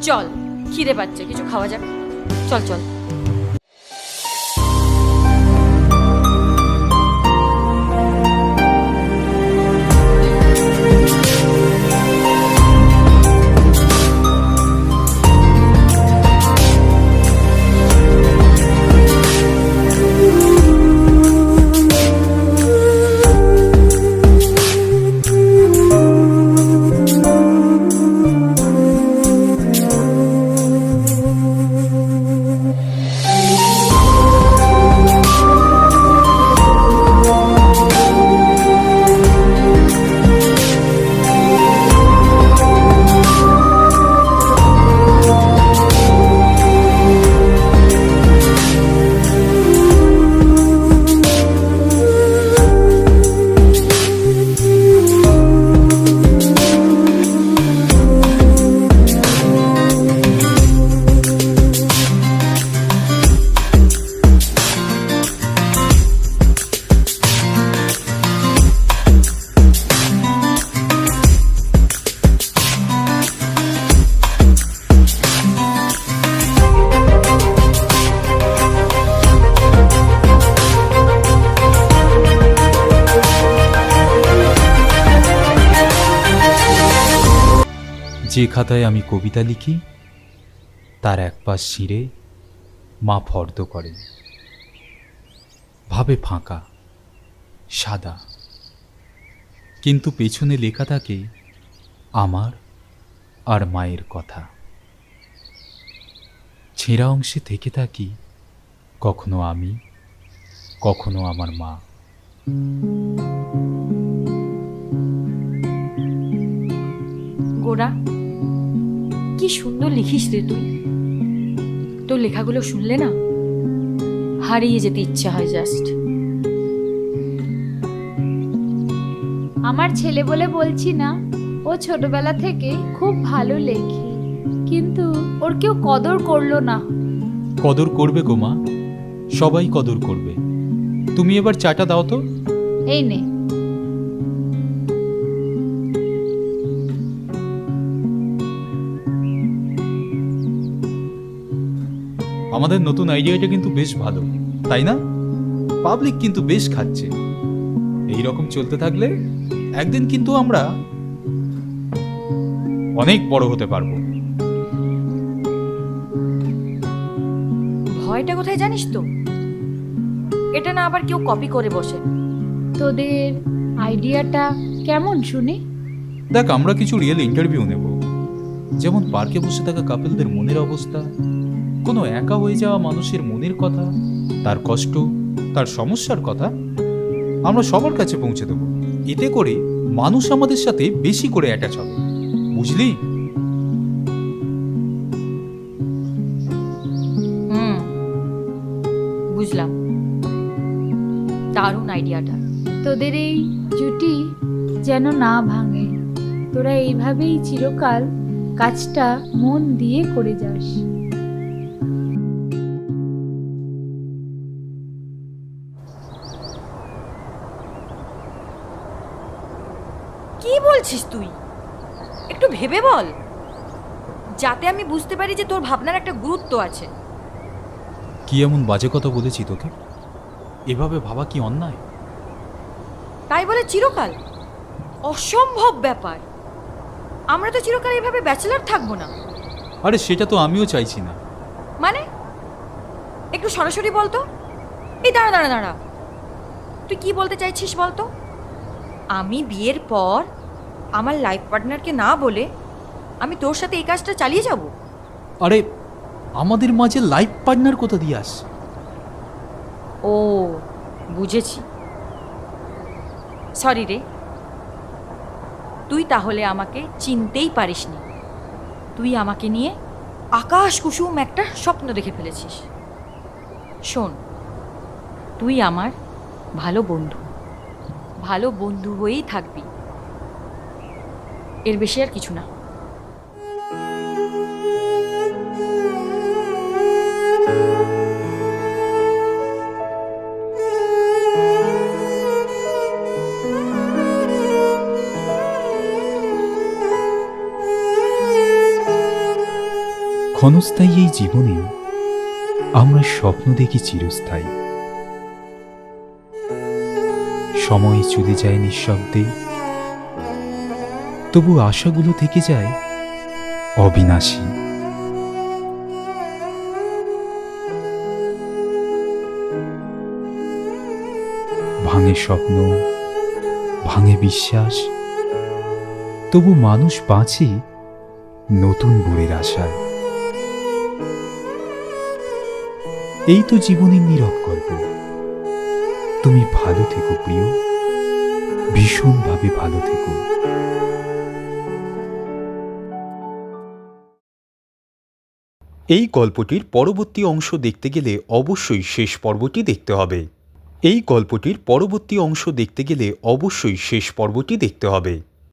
চল, খিদে পাচ্ছে, কিছু খাওয়া যাক। চল চল। যে খাতায় আমি কবিতা লিখি তার এক পাশ ছিঁড়ে মা ফর্দ করে, ভাবে ফাঁকা সাদা, কিন্তু পেছনে লেখা থাকে আমার আর মায়ের কথা। ছেঁড়া অংশে থেকে থাকি কখনো আমি, কখনো আমার মা। গোরা, কি সুন্দর লিখিস রে তুই। তোর লেখাগুলো শুনলে না হারিয়ে যেতে ইচ্ছা হয় জাস্ট। আমার ছেলে বলে বলছি না, ও ছোটবেলা থেকে খুব ভালো লেখে, কিন্তু ওর কেউ কদর করলো না। কদর করবে গো মা, সবাই কদর করবে। তুমি এবার চাটা দাও তো। এই নে। আমাদের নতুন আইডিয়াটা কিন্তু বেশ ভালো, তাই না? পাবলিক কিন্তু বেশ খাচ্ছে। এই রকম চলতে থাকলে একদিন কিন্তু আমরা অনেক বড় হতে পারবো। ভয়টা কোথায় জানিস তো? এটা না আবার কেউ কপি করে বসে। তোদের আইডিয়াটা কেমন শুনি? দেখ, আমরা কিছু রিয়েল ইন্টারভিউ নেব, যেমন পার্কে বসে থাকা কাপেলদের মনের অবস্থা, কোনো একা হয়ে যাওয়া মানুষের মনের কথা, তার কষ্ট, তার সমস্যার কথা আমরা সবার কাছে পৌঁছে দেব। এতে করে মানুষ আমাদের সাথে বেশি করে অ্যাটাচ হবে, বুঝলি? বুঝলাম, দারুণ আইডিয়াটা। তোদের এই জুটি যেন না ভাঙে, তোরা এইভাবেই চিরকাল কাজটা মন দিয়ে করে যাস। কি বলছিস তুই? একটু ভেবে বল, যাতে আমি বুঝতে পারি যে তোর ভাবনার একটা গুরুত্ব আছে। কি এমন বাজে কথা বলেছি তোকে? এভাবে ভাবা কি অন্যায়? তাই বলে চিরকাল? অসম্ভব ব্যাপার। আমরা তো চিরকাল এভাবে ব্যাচেলর থাকবো না। আরে সেটা তো আমিও চাইছি না। মানে একটু সরাসরি বলতো। এই দাঁড়া দাঁড়া দাঁড়া, তুই কি বলতে চাইছিস বলতো? আমি বিয়ের পর আমার লাইফ পার্টনারকে না বলে আমি তোর সাথে এই কাজটা চালিয়ে যাব? আরে আমাদের মাঝে লাইফ পার্টনার কোথা দিয়ে আস? ও বুঝেছি, সরি রে। তুই তাহলে আমাকে চিনতেই পারিসনি। তুই আমাকে নিয়ে আকাশ কুসুম একটা স্বপ্ন দেখে ফেলেছিস। শোন, তুই আমার ভালো বন্ধু, ভালো বন্ধু হয়েই থাকবি, এর বেশি আর কিছু না। ক্ষণস্থায়ী এই জীবনে আমরা স্বপ্ন দেখি চিরস্থায়ী। সময় চলে যায় নিঃশব্দে, তবু আশাগুলো থেকে যায় অবিনাশী। ভাঙে স্বপ্ন, ভাঙে বিশ্বাস, তবু মানুষ বাঁচে নতুন ভোরের আশায়। এই তো জীবনের নীরব গল্প। তুমি ভালো থেকো প্রিয়, ভীষণভাবে ভালো থেকো। এই গল্পটির পরবর্তী অংশ দেখতে গেলে অবশ্যই শেষ পর্বটি দেখতে হবে। এই গল্পটির পরবর্তী অংশ দেখতে গেলে অবশ্যই শেষ পর্বটি দেখতে হবে।